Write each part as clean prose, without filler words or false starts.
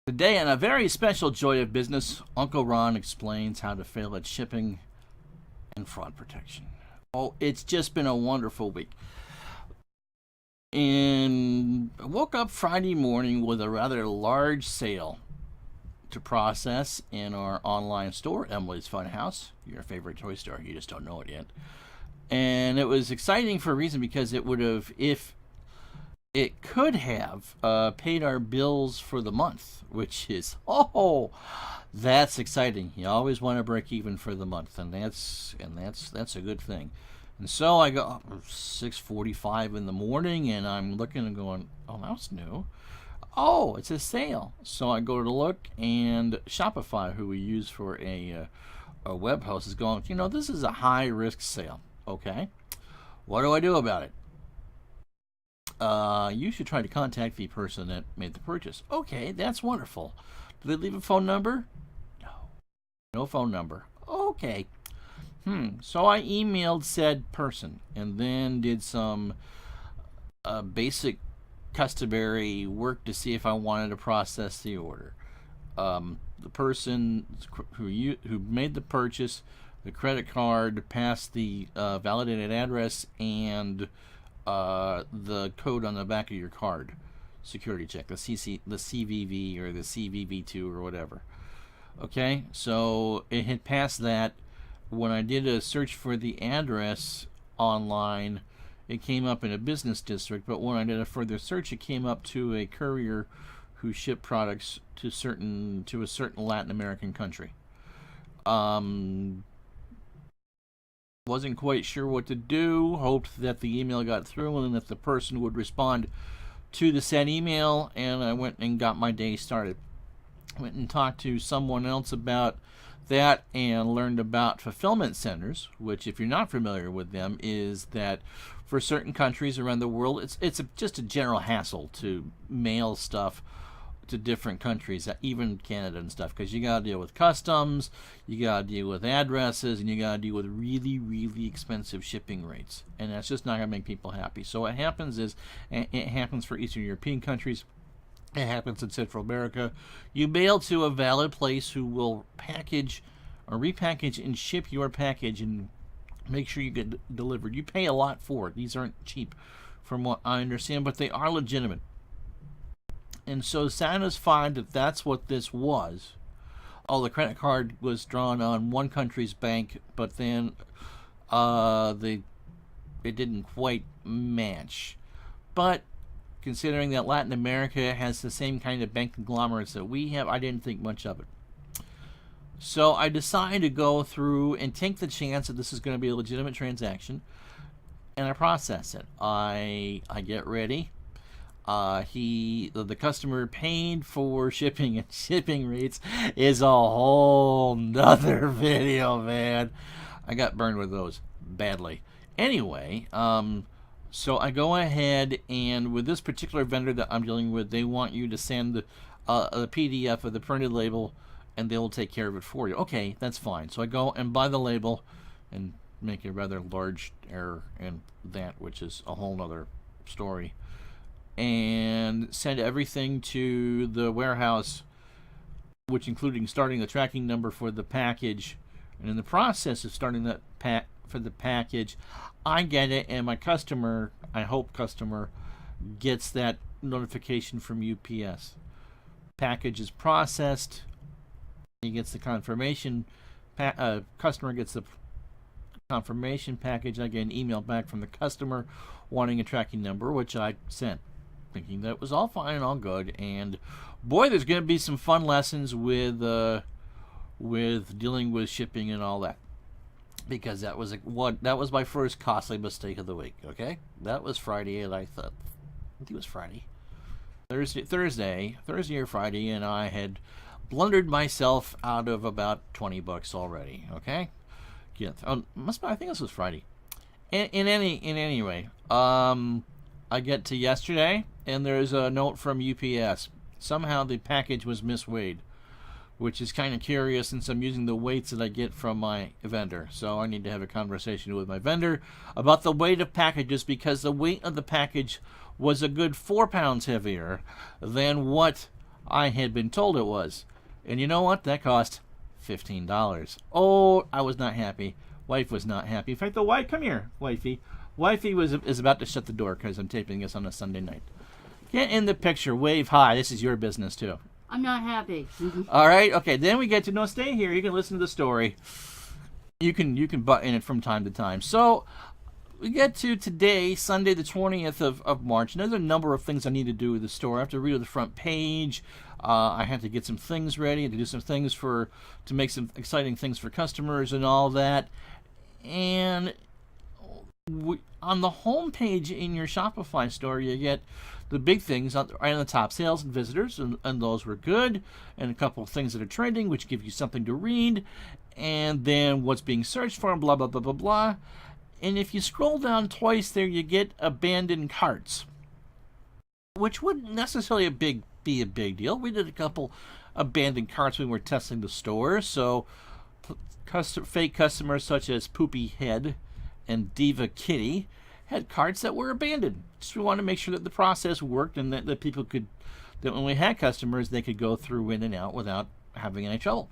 Today, on a very special Joy of Business, Uncle Ron explains how to fail at shipping and fraud protection. Oh, it's just been a wonderful week. And I woke up Friday morning with a rather large sale to process in our online store, Emily's Funhouse, your favorite toy store. You just don't know it yet. And it was exciting for a reason because it would have, if it could have paid our bills for the month, which is that's exciting. You always want to break even for the month, and that's a good thing. And so I go up 6:45 in the morning, and I'm looking and going, oh, that's new. Oh, it's a sale. So I go to look, and Shopify, who we use for a web host, is going, this is a high risk sale. Okay, what do I do about it? You should try to contact the person that made the purchase. Okay, that's wonderful. Did they leave a phone number? No. No phone number. Okay. So I emailed said person and then did some basic customary work to see if I wanted to process the order. The person who made the purchase, the credit card passed the validated address and the code on the back of your card, security check, the CVV or the CVV2 or whatever. Okay, so it had passed that. When I did a search for the address online, it came up in a business district, but when I did a further search, it came up to a courier who shipped products to a certain Latin American country. Wasn't quite sure what to do, hoped that the email got through and that the person would respond to the said email, and I went and got my day started. Went and talked to someone else about that and learned about fulfillment centers, which, if you're not familiar with them, is that for certain countries around the world, it's just a general hassle to mail stuff to different countries, even Canada and stuff, because you got to deal with customs, you got to deal with addresses, and you got to deal with really, really expensive shipping rates, and that's just not going to make people happy. So what happens is, it happens for Eastern European countries, it happens in Central America. You mail to a valid place who will package or repackage and ship your package and make sure you get delivered. You pay a lot for it. These aren't cheap from what I understand, but they are legitimate. And so satisfied that that's what this was. Oh, the credit card was drawn on one country's bank, but then it didn't quite match. But considering that Latin America has the same kind of bank conglomerates that we have, I didn't think much of it. So I decided to go through and take the chance that this is going to be a legitimate transaction, and I process it. I get ready. The customer paid for shipping, and shipping rates is a whole nother video, man. I got burned with those badly. Anyway, so I go ahead, and with this particular vendor that I'm dealing with, they want you to send a PDF of the printed label, and they will take care of it for you. Okay, that's fine. So I go and buy the label and make a rather large error in that, which is a whole nother story, and send everything to the warehouse, which including starting the tracking number for the package. And in the process of starting that for the package, I get it, and my customer, I hope customer, gets that notification from UPS. Package is processed. He gets the confirmation. Customer gets the confirmation package. I get an email back from the customer wanting a tracking number, which I sent, thinking that it was all fine and all good. And boy, there's going to be some fun lessons with dealing with shipping and all that, because that was my first costly mistake of the week. Okay, that was Friday, and I think it was Thursday or Friday, and I had blundered myself out of about $20 already. Okay, yeah, I think this was Friday. In any way, I get to yesterday, and there's a note from UPS. Somehow the package was misweighed, which is kind of curious since I'm using the weights that I get from my vendor. So I need to have a conversation with my vendor about the weight of packages, because the weight of the package was a good 4 pounds heavier than what I had been told it was. And you know what? That cost $15. Oh, I was not happy. Wife was not happy. In fact, the wife, come here, wifey. Wifey is about to shut the door because I'm taping this on a Sunday night. Get in the picture. Wave hi. This is your business, too. I'm not happy. All right. Okay. Then we get to no. Stay here. You can listen to the story. You can butt in it from time to time. So we get to today, Sunday, the 20th of March. And there's a number of things I need to do with the store. I have to redo the front page. I had to get some things ready to do some things to make some exciting things for customers and all that. And on the home page in your Shopify store, you get the big things right on the top: sales and visitors, and those were good, and a couple of things that are trending, which give you something to read, and then what's being searched for, and blah, blah, blah, blah, blah. And if you scroll down twice there, you get abandoned carts, which wouldn't necessarily be a big deal. We did a couple abandoned carts when we were testing the store, so fake customers such as Poopy Head and Diva Kitty had carts that were abandoned. Just we wanted to make sure that the process worked and that people could, that when we had customers, they could go through in and out without having any trouble.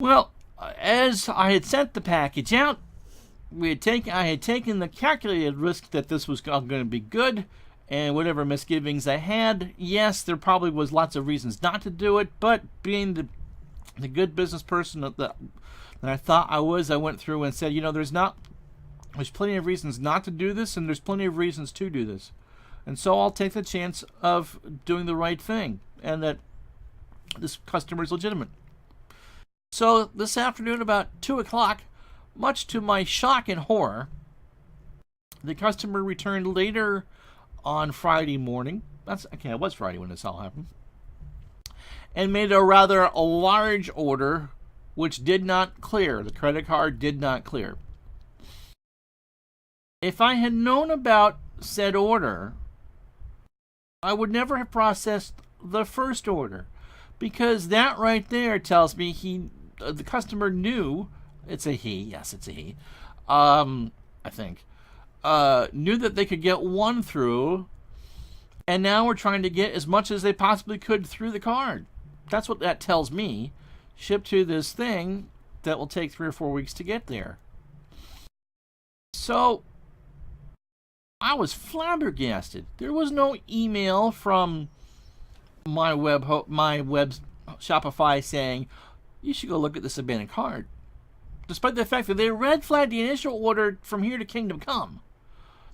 Well, as I had sent the package out, I had taken the calculated risk that this was going to be good, and whatever misgivings I had, yes, there probably was lots of reasons not to do it, but being the good business person that I thought I was, I went through and said, there's plenty of reasons not to do this, and there's plenty of reasons to do this. And so I'll take the chance of doing the right thing, and that this customer is legitimate. So this afternoon about 2 o'clock, much to my shock and horror, the customer returned later on Friday morning. It was Friday when this all happened. And made a rather large order, which did not clear. The credit card did not clear. If I had known about said order, I would never have processed the first order, because that right there tells me the customer knew. It's a he. Yes, it's a he. I think knew that they could get one through, and now we're trying to get as much as they possibly could through the card. That's what that tells me. Shipped to this thing that will take 3 or 4 weeks to get there. So I was flabbergasted. There was no email from my web Shopify saying you should go look at this abandoned cart, despite the fact that they red flagged the initial order from here to Kingdom Come.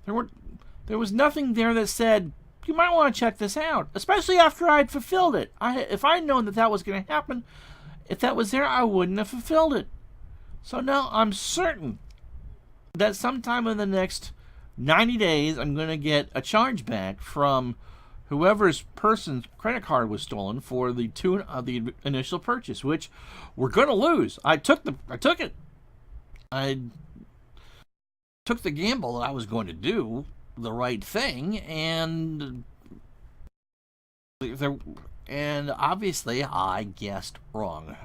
There was nothing there that said you might want to check this out, especially after I'd fulfilled it. If I'd known that was going to happen, if that was there, I wouldn't have fulfilled it. So now I'm certain that sometime in the next 90 days, I'm going to get a chargeback from whoever's person's credit card was stolen for the tune of the initial purchase, which we're going to lose. I took it. I took the gamble that I was going to do the right thing, and obviously I guessed wrong.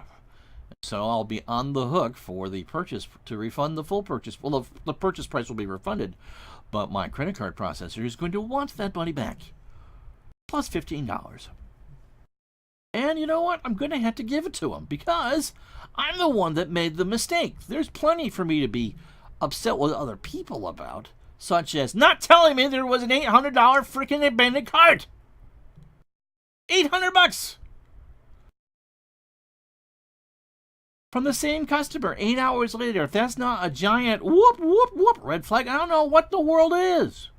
So I'll be on the hook for the purchase to refund the full purchase. Well, the purchase price will be refunded, but my credit card processor is going to want that money back, plus $15. And you know what? I'm going to have to give it to him, because I'm the one that made the mistake. There's plenty for me to be upset with other people about, such as not telling me there was an $800 freaking abandoned cart. $800 from the same customer 8 hours later. If that's not a giant whoop red flag, I don't know what the world is.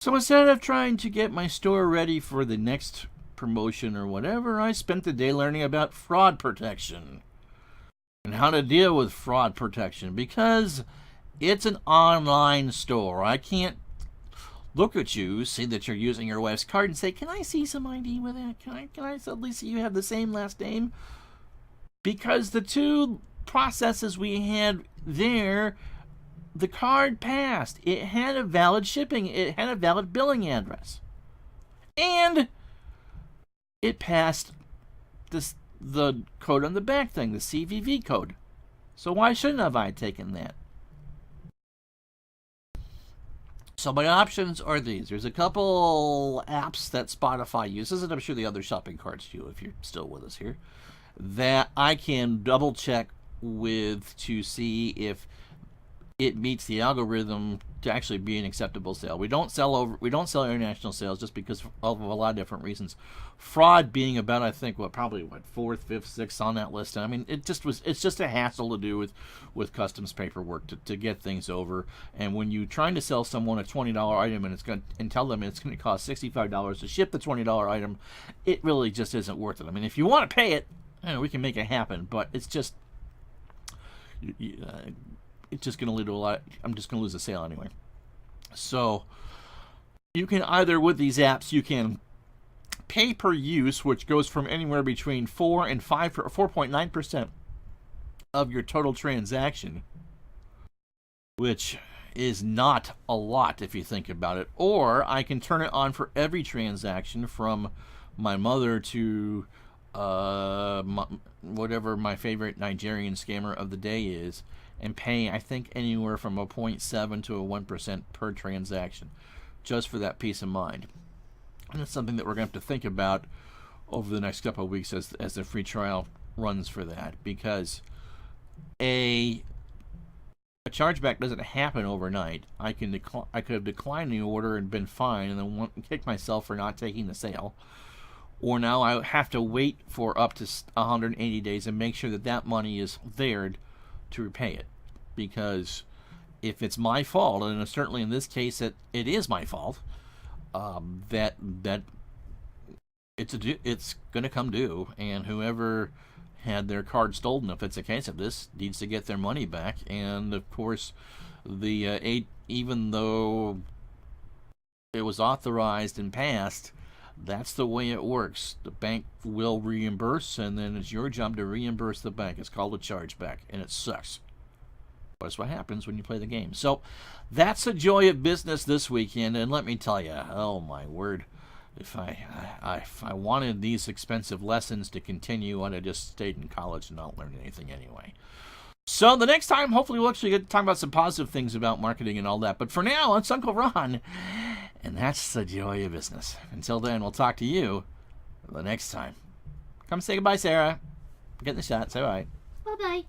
So instead of trying to get my store ready for the next promotion or whatever, I spent the day learning about fraud protection and how to deal with fraud protection, because it's an online store. I can't look at you, see that you're using your wife's card, and say, can I see some ID with that? Can I at least see you have the same last name? Because the two processes we had there, the card passed. It had a valid shipping. It had a valid billing address. And it passed the code on the back thing, the CVV code. So why shouldn't have I taken that? So my options are these. There's a couple apps that Spotify uses, and I'm sure the other shopping carts do if you're still with us here, that I can double check with to see if it meets the algorithm to actually be an acceptable sale. We don't sell international sales just because of a lot of different reasons. Fraud being about, I think, probably fourth, fifth, sixth on that list. And I mean, it's just a hassle to do with customs paperwork to get things over. And when you're trying to sell someone a $20 item and tell them it's going to cost $65 to ship the $20 item, it really just isn't worth it. I mean, if you want to pay it, we can make it happen, but it's just it's just going to lead to a lot. I'm just going to lose the sale anyway. So you can either, with these apps, you can pay per use, which goes from anywhere between 4 and 4.9% of your total transaction, which is not a lot if you think about it. Or I can turn it on for every transaction, from my mother to whatever my favorite Nigerian scammer of the day is, and pay, I think, anywhere from a 0.7 to a 1% per transaction, just for that peace of mind. And that's something that we're going to have to think about over the next couple of weeks as the free trial runs for that, because a chargeback doesn't happen overnight. I could have declined the order and been fine, and then kick myself for not taking the sale. Or now I have to wait for up to 180 days and make sure that money is there to repay it. Because if it's my fault, and certainly in this case it is my fault, that it's going to come due, and whoever had their card stolen, if it's a case of this, needs to get their money back. And of course, even though it was authorized and passed, that's the way it works. The bank will reimburse, and then it's your job to reimburse the bank. It's called a chargeback, and it sucks. But it's what happens when you play the game. So that's the joy of business this weekend, and let me tell you, oh my word, if I wanted these expensive lessons to continue, I'd have just stayed in college and not learned anything anyway. So the next time, hopefully we'll actually get to talk about some positive things about marketing and all that. But for now, it's Uncle Ron, and that's the joy of business. Until then, we'll talk to you the next time. Come say goodbye, Sarah. Get in the shot. Say bye. Bye-bye.